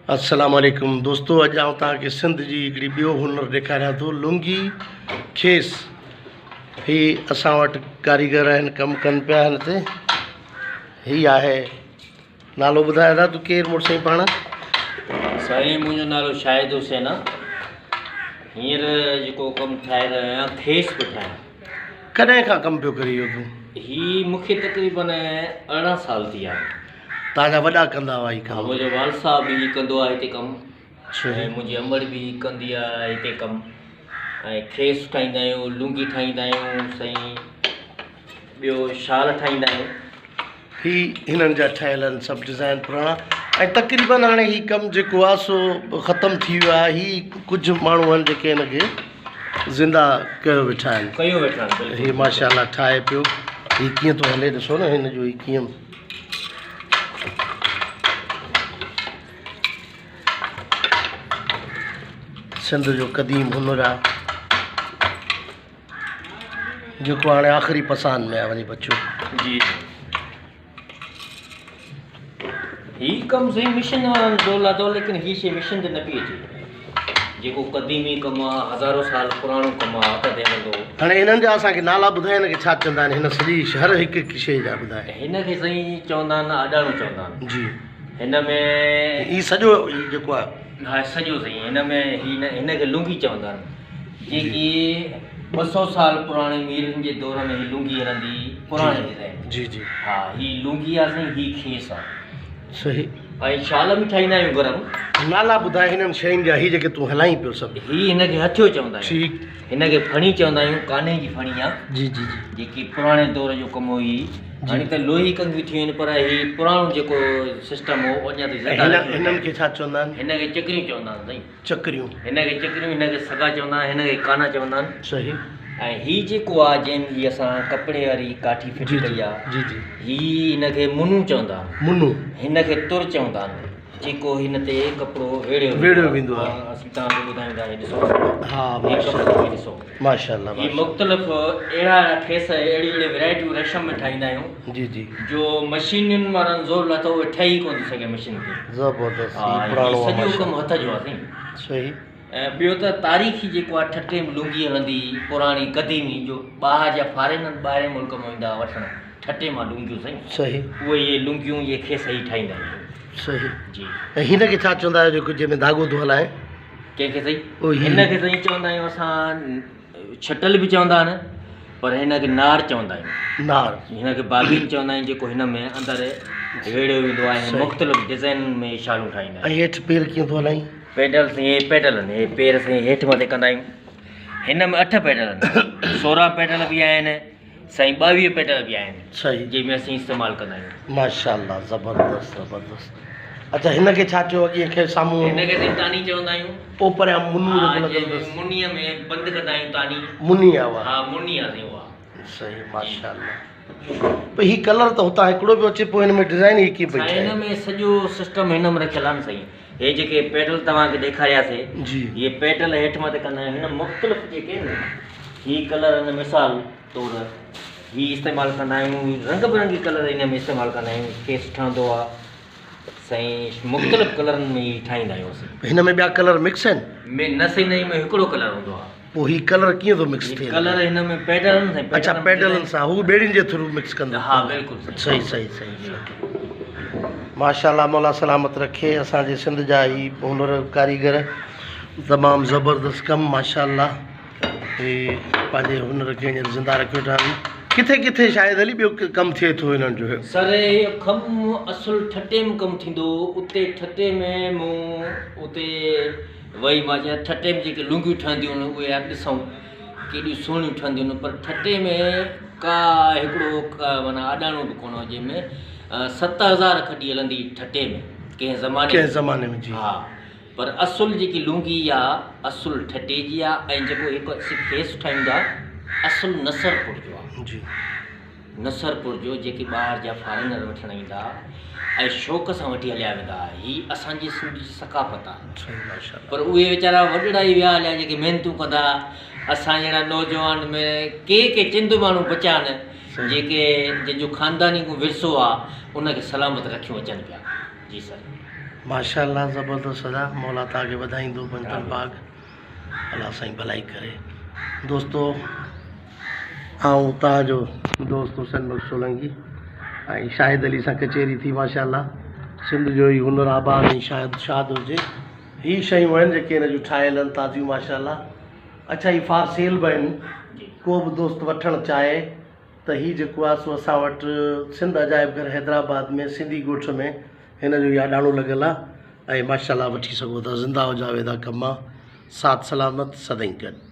अस्सलाम वालेकुम दोस्तों, अॼु आउं तव्हांखे सिंध जी हिकिड़ी ॿियो हुनर ॾेखारियां थो। लुंगी खेस ही असां वटि कारीगर आहिनि, कमु कनि पिया हिन ते। ही आहे, नालो ॿुधाए दादा, तूं केरु मुड़ुस आहीं पाण? साईं, मुंहिंजो नालो शाहिद हुसैन आहे। हींअर जेको कमु ठाहे रहियो आहियां, खेस पियो ठाहियां। कॾहिं खां कमु पियो करी इहो तूं? ही मूंखे तक़रीबन 18 साल थी विया। तव्हांजा वॾा कंदा हुआ ही कमु? मुंहिंजो वाल साहब बि कंदो आहे हिते कमु, अच्छा। ऐं मुंहिंजी अमड़ बि कंदी आहे हिते कमु। ऐं खेस ठाहींदा आहियूं, लुंगी ठाहींदा आहियूं साईं, ॿियो शाल ठाहींदा आहियूं। ही हिननि जा ठहियल आहिनि सभु डिज़ाइन पुराणा, ऐं तक़रीबन हाणे ही कमु जेको आहे सो ख़तमु थी वियो आहे। ही कुझु माण्हू आहिनि जेके हिनखे ज़िंदा कयो वेठा आहिनि। ही माशाल्लाह ठाहे पियो। ही कीअं थो हले ॾिसो न, हिन जो ही कीअं सिंध जो क़दीम हुनर आहे जेको हाणे आख़िरी पसान में आहे वञी बचो। जी, ही कमु सही मिशन वारनि ज़ोर लाथो, लेकिन ही शइ मिशन ते न पई अचे। जेको क़दीमी कमु आहे, हज़ारों साल पुराणो कमु आहे, हथ ते हलंदो। हाणे हिननि जा असांखे नाला ॿुधाए, हिनखे छा चवंदा आहिनि? हिन सॼी हर हिकु हिकु शइ जा ॿुधाए। हिनखे साईं चवंदा आहिनि अॾाणो चवंदा आहिनि। जी, हिन में ही सॼो जेको आहे, हा सॼो साईं, हिन में हिनखे लुंगी चवंदा आहिनि। जेकी 200 साल पुराणे मीरनि जे दौर में ही लुंगी हलंदी, पुराणे डिज़ाइन। जी जी, हा, ही लुंगी आहे साईं, ही खेस आहे। सही। ऐं शाल बि ठाहींदा आहियूं गरम। नाला ॿुधाए हिननि शयुनि जा, ही जेके तूं हलाई पियो सभु। ही हिनखे हथियो चवंदा आहियूं। ठीकु। हिनखे फणी चवंदा आहियूं, काने जी फणी आहे। जी जी जी, जेकी पुराणे दौर जो कमु हुई। हाणे त लोही कंगियूं थियूं आहिनि, पर ही पुराणो जेको सिस्टम हो अञा ताईं हिननि खे छा चवंदा आहिनि? हिनखे चकरियूं चवंदा आहिनि साईं। चकरियूं। हिनखे चकरियूं, हिनखे सगा चवंदा आहिनि, हिनखे काना चवंदा आहिनि। सही। ऐं ही जेको आहे, जंहिंमें ही असां कपिड़े वारी काठी फिट कई आहे, जी जी, ही हिनखे मुनू चवंदा आहिनि। मुनू। हिनखे तुर चवंदा आहिनि, जेको हिन ते कपिड़ो वेड़ियो वेंदो आहे। असीं तव्हांखे ॿुधाईंदा आहियूं, ॾिसो। हा, ॾिसो माशाल्लाह। ही मुख़्तलिफ़ अहिड़ा खेस, अहिड़ी वैरायटियूं रेशम में ठाहींदा आहियूं। जी जी, जो मशीनुनि वारनि ज़ोर लाथो, उहे ठही कोन थी सघे मशीन खे। ज़बरदस्त। सॼो कमु हथ जो आहे साईं। सही। ऐं ॿियो त तारीख़ी जेको आहे, ठटे में लुंगी हलंदी पुराणी क़दीमी, जो ॿाहिरि जा फॉरेन ॿाहिरि मुल्क में ईंदा वठणु ठटे मां लुंगियूं साईं। सही। उहे इहे लुंगियूं, इहे खेस ई ठाहींदा आहियूं। सही। जी। ऐं हिनखे छा चवंदा आहियो जेको जंहिंमें धाॻो थो हलाए? कंहिंखे साईं? हिनखे साईं चवंदा आहियूं असां, छटल बि चवंदा आहिनि, पर हिनखे नार चवंदा आहियूं। नार। हिनखे बाबीन चवंदा आहियूं, जेको हिन में अंदरि वेड़ियो वेंदो आहे। मुख़्तलिफ़ डिज़ाइन में शालूं ठाहींदा आहियूं। ऐं हेठि पेर कीअं थो हलाई? पेडल साईं, हे पेडल आहिनि, हे पेर साईं हेठि मथे कंदा आहियूं। हिन में 8 पेडल आहिनि, 16 पेडल बि आहिनि साईं, 22 पेडल बि आहिनि। सही। जंहिंमें असीं इस्तेमालु कंदा आहियूं। माशाल्लाह, ज़बरदस्त ज़बरदस्त। अच्छा, हिनखे छा चयो अॻे खे साम्हूं? हिनखे साईं तानी चवंदा आहियूं। पोइ परियां मुनू मुनीअ में बंदि कंदा आहियूं तानी। मुनी आहे उहा? हा, मुनी आहे साईं उहा। सही, माशाल्लाह। पोइ ही कलर त हुतां हिकिड़ो पियो अचे, पोइ हिन में डिज़ाइन ही कीअं पई ठहे? हिन में सॼो सिस्टम हिन में रखियल आहे साईं। हे जेके पेडल तव्हांखे ॾेखारियासीं जी, इहे पेडल हेठि मथे कंदा आहियूं। हिन मुख़्तलिफ़ जेके आहिनि, ही कलर हिन मिसाल तौर ही इस्तेमालु कंदा आहियूं। रंग बिरंगी कलर हिन में इस्तेमालु कंदा आहियूं। खेस ठहंदो आहे साईं, मुख़्तलिफ़ कलरनि में ही ठाहींदा आहियूं असीं। हिन में ॿिया कलर मिक्स आहिनि? न साईं, न, में हिकिड़ो कलर हूंदो आहे। पोइ ही कलर कीअं थो मिक्स थिए? कलर हिन में पेडलनि सां। अच्छा, पेडलनि सां, हू ॿेड़ियुनि जे थ्रू मिक्स कंदा? हा, बिल्कुलु सही सही सही। माशाल्लाह, मौला सलामत रखे। असांजे सिंध जा ही हुनर कारीगर, तमामु ज़बरदस्त कमु माशाल्लाह। हे पंहिंजे हुनर खे हींअर ज़िंदा रखियो था। किथे किथे शायदि हली ॿियो कमु थिए थो हिननि जो? सर, कमु असुलु ठटे में कमु थींदो। उते ठटे में मूं उते वई मां चयां, ठटे में जेके लुंगियूं ठहंदियूं आहिनि उहे आप ॾिसूं केॾियूं सुहिणियूं ठहंदियूं आहिनि, पर ठटे में का हिकिड़ो माना अॾाणो बि कोन हो। जंहिंमें 7000 खॾी हलंदी ठटे में कंहिं ज़माने में। जी हा, पर असुलु जेकी लुंगी आहे असुलु ठटे जी आहे। ऐं जेको हिकु खेस ठाहींदा असुलु नसरपुर जो आहे। जी, नसरपुर जो, जेके ॿाहिरि जा फॉरेनर वठणु ईंदा ऐं शौक़ सां वठी हलिया वेंदा। ही असांजी सिंध जी सकाफ़त आहे। पर उहे वीचारा वॾड़ा ई विया हलिया, जेके महिनतूं कंदा। असां जहिड़ा नौजवान में के चिंद माण्हू बचा आहिनि, जेके जंहिंजो ख़ानदानी को विरसो आहे, उनखे सलामत रखियूं अचनि पिया। जी सर। माशाल्लाह ज़बरदस्त सजा मौला तव्हांखे वधाईंदो बंदर बाग अल्लाह साईं भलाई करे। दोस्तो आऊं तव्हांजो दोस्त हुसैन बख्श सोलंकी ऐं शाहिद अली सां कचेरी थी माशाल्लाह सिंध जो ई हुनर आबाद ऐं शायदि शाद हुजे। ही शयूं आहिनि जेके हिन जूं ठाहियल आहिनि ताज़ियूं माशाल्लाह। अच्छा ही फार सेल बि आहिनि। को बि दोस्त वठणु चाहे त ही जेको आहे सो असां वटि सिंध अजाइब घर हैदराबाद में सिंधी ॻोठ में हिन जो इहा ॾाढो लॻियल आहे ऐं माशाल्लाह वठी सघो था। ज़िंदा हुजावेदा कम आहे साथ सलामत सदाईं गॾु।